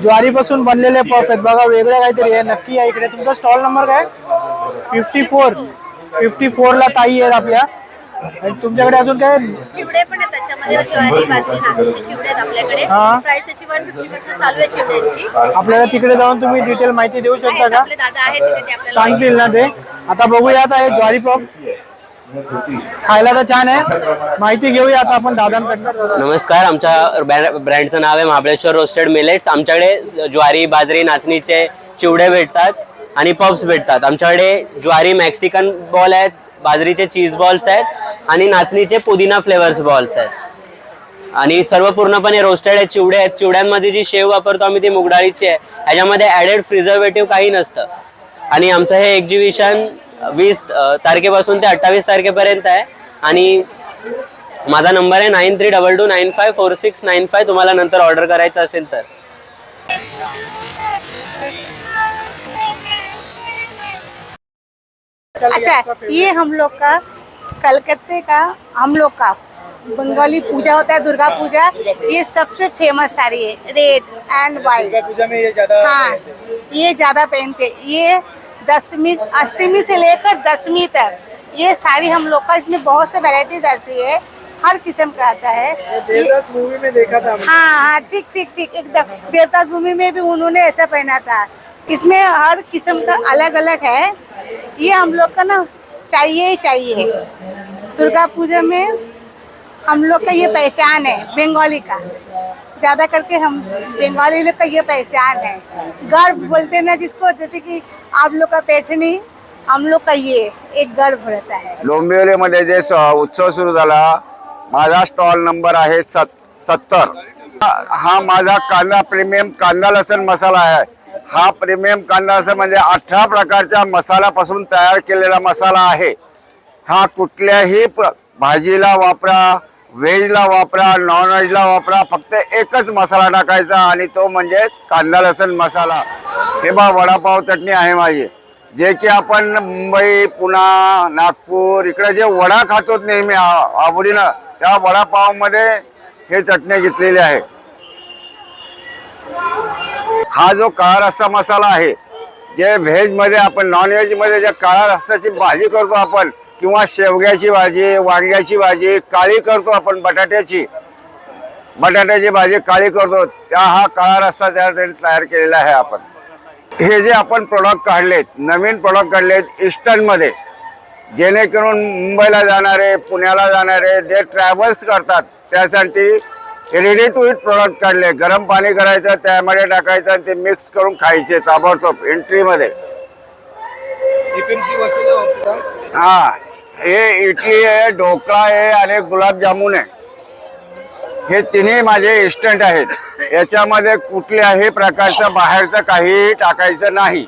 ज्वारीपासून बनलेले पफ आहेत बघा, वेगळं काहीतरी आहे. नक्की या इकडे. तुमचा स्टॉल नंबर काय? 54 ला ताई आहेत आपल्या. आणि तुमच्याकडे अजून काय? चिवडे पण आहेत त्याच्यामध्ये, ज्वारी बाजरी नाचणीचे चिवडे आहेत आपल्याकडे. प्राइस त्याची 150 पासून चालू आहे चिवड्यांची. आपल्याला तिकडे जाऊन तुम्ही डिटेल माहिती देऊ शकता का? आपले दादा आहेत तिथे, ते आपल्याला सांगतील ना ते. आता बघूया. आता हे ज्वारी पफ खायला तर छान आहे, माहिती घेऊया आता आपण दादांकडनं. नमस्कार, आमच्या ब्रँडचं नाव आहे महाबळेश्वर रोस्टेड मिलेट्स. आमच्याकडे ज्वारी बाजरी नाचणीचे चिवडे भेटतात आणि पफ्स भेटतात. आमच्याकडे ज्वारी मॅक्सिकन बॉल आहेत, बाजरीचे चीज बॉल्स आहेत आणि नाचणीचे पुदिना फ्लेवर्स बॉल्स आहेत. आणि सर्व पूर्णपणे रोस्टेड आहेत, चिवडे आहेत. चिवड्यांमध्ये जी शेव वापरतो आम्ही ती मुगडाळीची आहे. ह्याच्यामध्ये ॲडेड प्रिझर्वेटिव्ह काही नसतं. आणि आमचं हे एक्झिबिशन 20 तारखेपासून ते 28 तारखेपर्यंत आहे. आणि माझा नंबर आहे 9322954695. तुम्हाला नंतर ऑर्डर करायचं असेल तर. अच्छा, ये हम लोग का कलकत्ते का हम लोग का बंगाली पूजा होता है, दुर्गा पूजा. ये सबसे फेमस साड़ी है, रेड एंड व्हाइट. पूजा में ये ज्यादा हाँ, ये ज्यादा पहनते. ये 10वीं अष्टमी से लेकर 10वीं तक ये साड़ी हम लोग का. इसमें बहुत से वैरायटीज ऐसी है, हर किस्म का आता है. देवदास मूवी में देखा था. हाँ, ठीक एकदम. देवता भूमि में भी उन्होंने ऐसा पहना था. इसमें हर किस्म का अलग अलग है. ये हम लोग का ना चाहिए ही चाहिए. दुर्गा पूजा में हम लोग का ये पहचान है बंगाली का. ज्यादा करके हम बंगाली लोग का ये पहचान है. गर्व बोलते हैं ना जिसको, जैसे कि आप लोग का पैठणी, हम लोग का ये एक गर्व रहता है. डोंबिवलीमध्ये जे उत्सव सुरू झाला, माझा स्टॉल नंबर आहे 70. हा माझा कांदा प्रीमियम कांदा लसण मसाला आहे. हा प्रीमियम कांदा लसण म्हणजे 18 प्रकारच्या मसाल्यापासून तयार केलेला मसाला आहे. हा कुठल्याही भाजीला वापरा, व्हेजला वापरा, नॉन व्हेजला वापरा, फक्त एकच मसाला टाकायचा आणि तो म्हणजे कांदा लसण मसाला. हे बा वडापाव चटणी आहे माझी, जे की आपण मुंबई, पुणा, नागपूर इकडे जे वडा खातो नेहमी आवडीनं, त्या वडापावमध्ये हे चटणी घेतलेली आहे. हा जो काळा रस्सा मसाला आहे, जे व्हेजमध्ये आपण नॉन व्हेजमध्ये जे काळा रस्साची भाजी करतो आपण, किंवा शेवग्याची भाजी, वांग्याची भाजी काळी करतो आपण, बटाट्याची भाजी काळी करतो, त्या हा काळा रस्सा तयार केलेला आहे आपण. हे जे आपण प्रोडक्ट काढलेत, नवीन प्रोडक्ट काढलेत ईस्टर्नमध्ये, जेणेकरून मुंबईला जाणारे, पुण्याला जाणारे जे ट्रॅव्हल्स करतात त्यासाठी रेडी टू इट प्रोडक्ट काढले. गरम पाणी करायचं, त्यामध्ये टाकायचं आणि ते मिक्स करून खायचे ताबडतोब एंट्रीमध्ये. हा, हे इडली आहे, ढोकळा आहे आणि गुलाबजामुन आहे. हे तिन्ही माझे इन्स्टंट आहेत. याच्यामध्ये कुठल्याही प्रकारचं बाहेरचं काहीही टाकायचं नाही.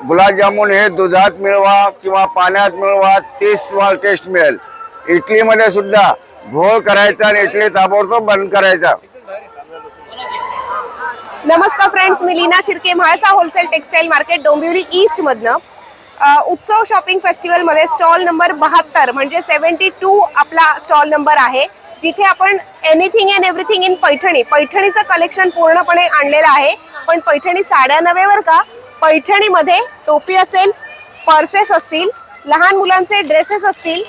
गुलाबजामुन हे दुधात मिळवा किंवा पाण्यात मिळवा, तेच तुम्हाला टेस्ट मिळेल. इडलीमध्ये सुद्धा घोळ करायचा आणि इडली ताबडतोब बंद करायचा. नमस्कार फ्रेंड्स, मी Leena Shirke, Mhalsa wholesale textile market Dombivli east मधनं. उत्सव शॉपिंग फेस्टिवल मध्ये स्टॉल नंबर 72 म्हणजे 72 आपला स्टॉल नंबर आहे, जिथे आपण एनिथिंग अँड एव्हरीथिंग इन पैठणीचं कलेक्शन पूर्णपणे आणलेलं आहे. पण पैठणी साड्या नव्हे बरं का. पैठणीमध्ये टोपी असेल, पर्सेस असतील, लहान मुलांचे ड्रेसेस असतील,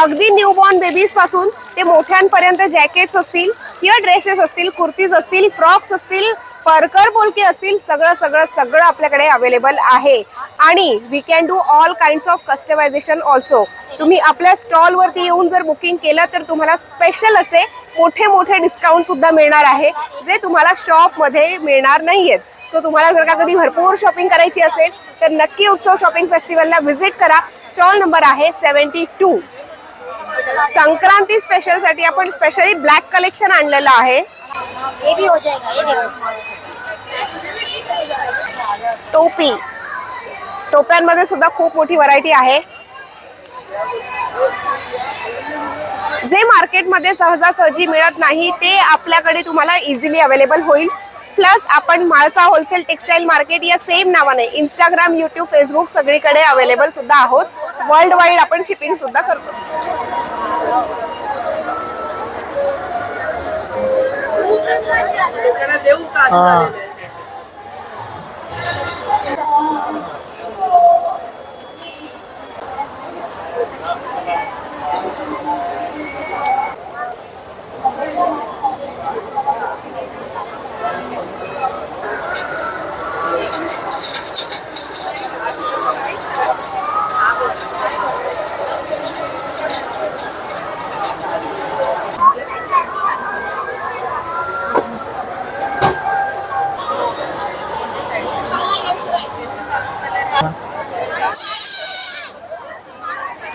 अगदी न्यूबॉर्न बेबीज पासून ते मोठ्यांपर्यंत जॅकेट्स असतील किंवा ड्रेसेस असतील, कुर्तीज असतील, फ्रॉक्स असतील, परकर पोलके असतील, सगळं आपल्याकडे अवेलेबल आहे. आणि we can do all kinds of customization also. तुम्ही आपल्या स्टॉलवरती येऊन जर बुकिंग केलं तर तुम्हाला स्पेशल असे मोठे डिस्काउंट सुद्धा मिळणार आहे, जे तुम्हाला शॉपमध्ये मिळणार नाहीयेत. सो तुम्हाला जर का कधी भरपूर शॉपिंग करायची असेल तर नक्की उत्सव शॉपिंग फेस्टिवलला व्हिजिट करा. स्टॉल नंबर आहे 72. संक्रांती स्पेशल साठी आपण स्पेशली ब्लॅक कलेक्शन आणलेलं आहे. ये भी हो जाएगा, ये देखो. टोप्यांमध्ये सुद्धा खूप मोठी व्हरायटी आहे. जे मार्केटमध्ये सहजासहजी मिळत नाही ते आपल्याकडे तुम्हाला इझिली अवेलेबल होईल. प्लस आपण म्हाळसा होलसेल टेक्सटाईल मार्केट या सेम नावाने इंस्टाग्राम, यूट्यूब, फेसबुक सगळीकडे अवेलेबल सुद्धा आहोत. वर्ल्ड वाईड आपण शिपिंग सुद्धा करतो.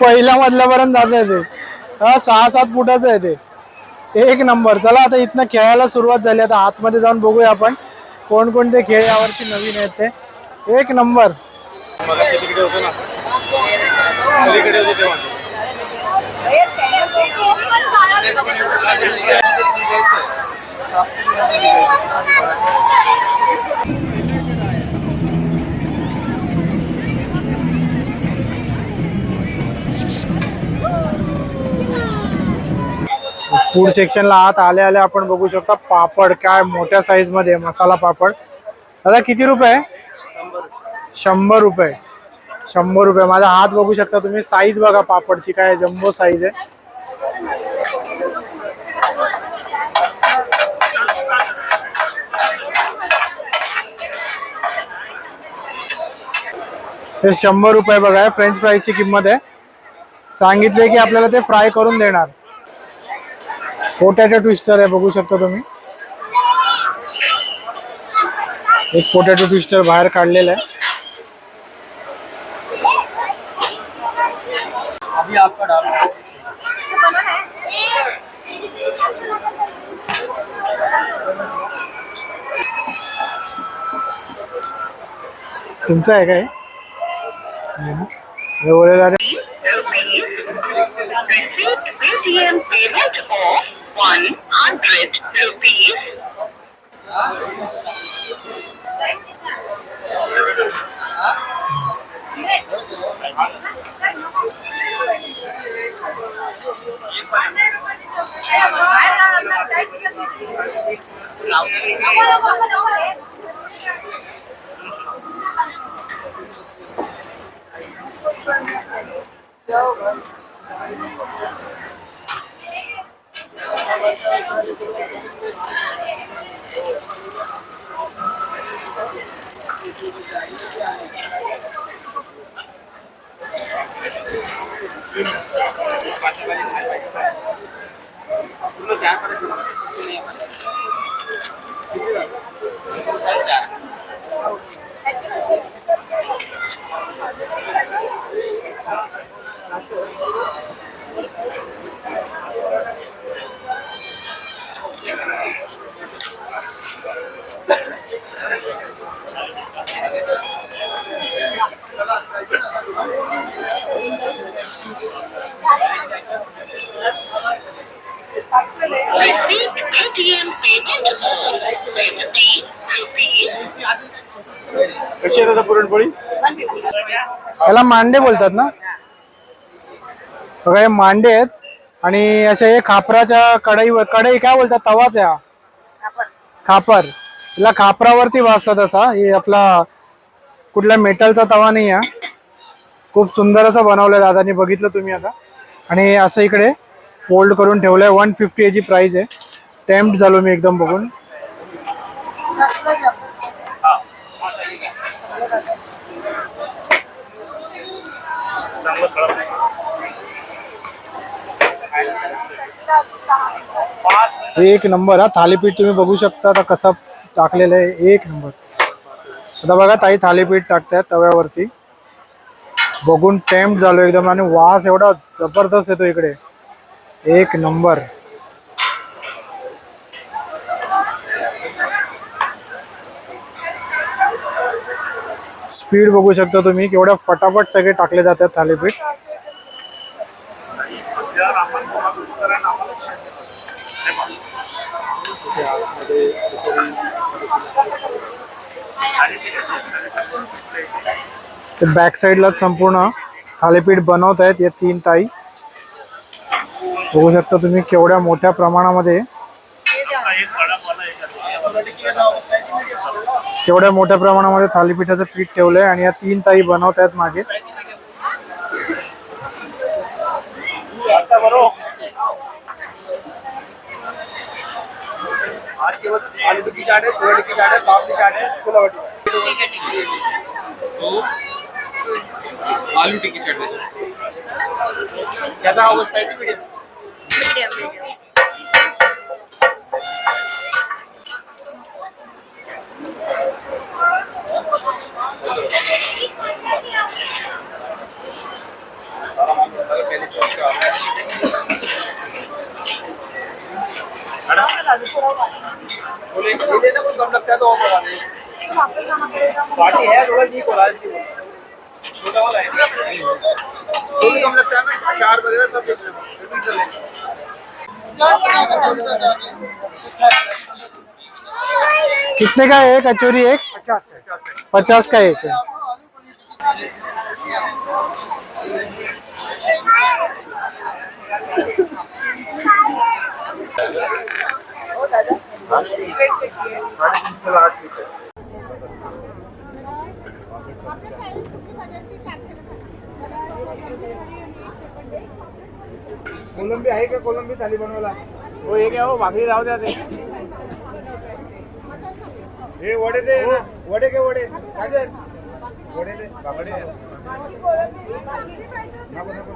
पहिल्या मजल्यापर्यंत जात आहे ते. 6-7 फुटाचं आहे ते. एक नंबर. चला आता इथनं खेळायला सुरुवात झाली. आता आतमध्ये जाऊन बघूया आपण कोणकोणते खेळ यावरती नवीन आहेत ते. एक नंबर. फूड सेक्शनला आत आले आले आपण बघू शकता पापड काय मोठ्या साईज मध्ये मसाला पापड. दादा किती रुपये? 100 रुपये. 100 रुपये. माझा हात बघू शकता तुम्ही. साईज बघा पापडची काय जम्बो साईज आहे. हे 100 रुपये बघा. फ्रेंच फ्राईजची किंमत आहे. सांगितले की आपल्याला ते फ्राय करून देणार. पोटॅटो ट्विस्टर आहे बघू शकता तुम्ही. एक पोटॅटो ट्विस्टर बाहेर काढलेला आहे. तुमचं आहे काय? हे बोलेला रे. कशी आहे पुरणपोळी? याला मांडे बोलतात ना बघा. हे मांडे आहेत आणि असे हे खापराच्या कढई काय बोलतात? तवाच आहे हा. खापर. याला खापरावरती भाजतात असा. हे आपला कुठला मेटलचा तवा नाही आहे. खूप सुंदर असं बनवलंय दादानी बघितलं तुम्ही आता. आणि असं इकडे फोल्ड करून ठेवलंय. 150 याची प्राइस आहे. टेम्प्ट झालो मी एकदम बघून. एक नंबर हा. थालीपीठ तुम्ही बघू शकता आता कसं टाकलेलं आहे. एक नंबर. आता बघा ताई थालीपीठ टाकतात तव्यावरती. बघून टेम्प्ट झालो एकदम. आणि वास एवढा जबरदस्त येतो इकडे. एक नंबर. स्पीड बघू शकता तुम्ही केवढ्या फटाफट सगळे टाकले जातात थालीपीठ. बॅक साईडला संपूर्ण थालीपीठ बनवत आहेत या 3 ताई. बघू शकता तुम्ही केवढ्या मोठ्या प्रमाणामध्ये थालीपीठाचं पीठ ठेवलंय आणि या 3 ताई बनवत आहेत मागे. आलू टिक्की चाट है, छोले टिक्की चाट है, पापड़ी चाट है, छोला भटूरा। आलू टिक्की चाट है। कैसा होगा स्पाइसी मीडियम? मीडियम। छोले ये लेना बहुत कम लगता है तो और बढ़ा दे। पार्टी है थोड़ा जी को लाल जी छोटा वाला है थोड़ी कम लगता है ना 4 बजे सब देख लेना रिपीट कर लेना। कितने का है कचौरी? एक 50 का एक है। कोलंबी आहे का? कोलंबी थाली बनवायला हो हे घ्या हो भाकरी राहू द्या ते हे वडे दे ना वडे के वडे काय दे वडे दे भाकरी नको नको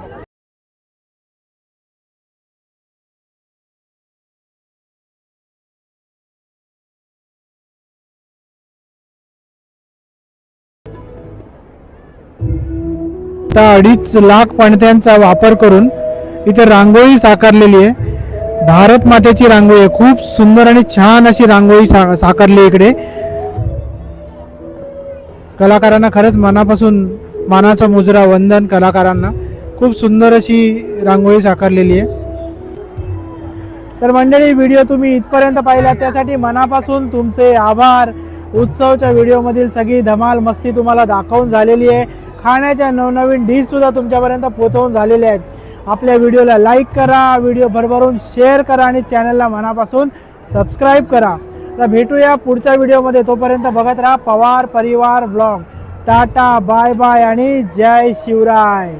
आता 2.5 लाख पणत्यांचा वापर करून इथे रांगोळी साकारलेली आहे. भारत मातेची रांगोळी आहे. खूप सुंदर आणि छान अशी रांगोळी साकारली इकडे. कलाकारांना खरंच मनापासून मानाचा मुजरा, वंदन कलाकारांना. खूप सुंदर अशी रांगोळी साकारलेली आहे. तर मंडळी, व्हिडिओ तुम्ही इथपर्यंत पाहिला त्यासाठी मनापासून तुमचे आभार. उत्सवच्या व्हिडिओमधील सगळी धमाल मस्ती तुम्हाला दाखवून झालेली आहे. खाण्याच्या नवनवीन डिश सुद्धा तुमच्यापर्यंत पोहोचवून झालेल्या आहेत. आपल्या व्हिडिओला लाईक करा, व्हिडिओ भरभरून शेअर करा आणि चॅनलला मनापासून सबस्क्राईब करा. तर भेटूया पुढच्या व्हिडिओमध्ये. तोपर्यंत बघत राहा पवार परिवार ब्लॉग. टाटा, बाय बाय आणि जय शिवराय.